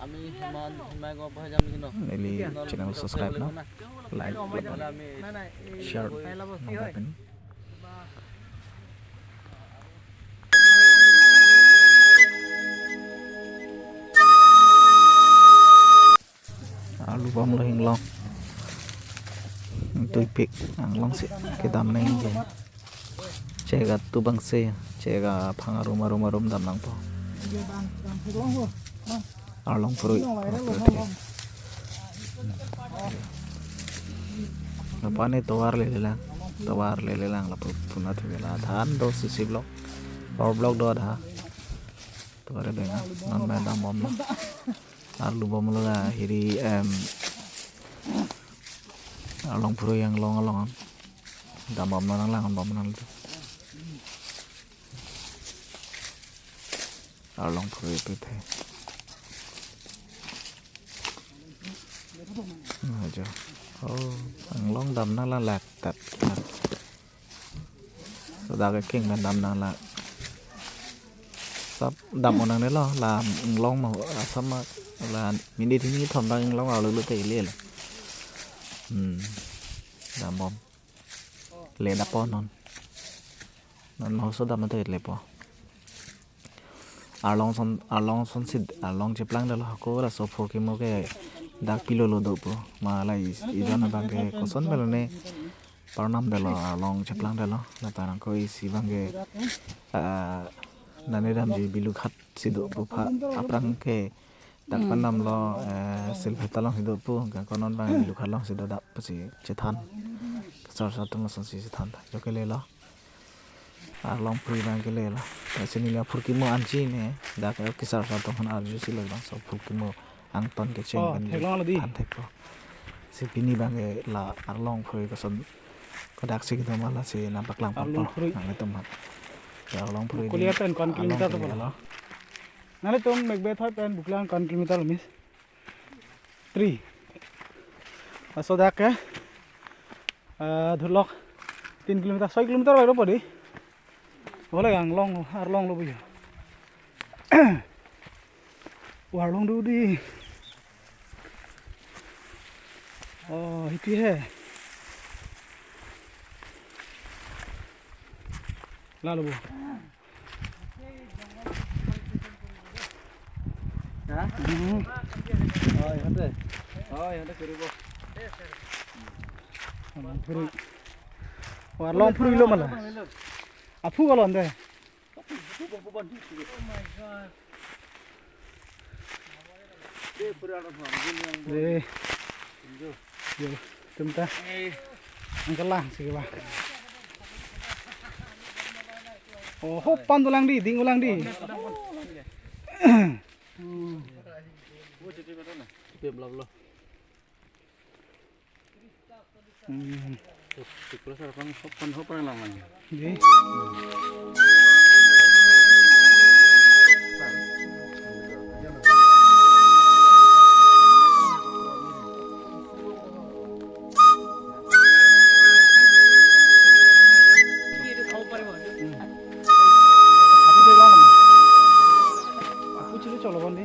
আমি হিমাই গপ হৈ যাম কিন্তু Daily channel subscribe no, like, share, alu bom lo hing long, tui pik ang long si ke dam nai je, cega tu bang se, cega phang arum dam nang po, along purui, apa ni tawar le lang la punat vela dhan do sisi blog, power blog do ada, tawar le na, non main dam bom lo. Alu bom lo la hiri along puro yang long dam bom nang lang bom nang tu along puro itu teh aja oh ang long dam nang la lak tat sudah ke king dan dam nang la sắp đậm một năng đấy là long mà sắp mà là mình đi thì mình thầm đang long vào lực thể liền đậm bom lên đập bom non số đậm nó thể lên bom along son xịt along chụp lăng đó là có là số phô kim cái đặc kilo lo độ mà lại ý nó bằng cái con son bên này bao năm đó là along chụp lăng đó là bạn có ý xí bằng cái nane ram ji bilu khat sido pupa aprang ke tak panam lo silve talong hido pu ga konon bang bilu khat long sido da pasi chethan sar sa tum son si chethan ta jo ke le lo a long puri bang ke le lo ta sini la phurki mo anchi ne da ka ke sar sa tum ar ju si lo bang so phurki mo ang ton ke chen kan an thek ko si pini bang ke la ar long puri ko son ko dak si ke ma la si na baklang pa ang tum ha long puri kuliah pen kon kilometer tu bola nane tom macbeth hoy pen buklan kon kilometer mis 3 so dak ke dhulok 3 kilometer 6 kilometer bai ro podi bola yang long ar long lo bu war long du di oh itu he lalu bu oh ya deh seribu warlong puri lo malah apu kalau ande deh yo temta angkalah sih lah oh hoppan tulang di ding ulang di hoppan lang lagi cholo bandi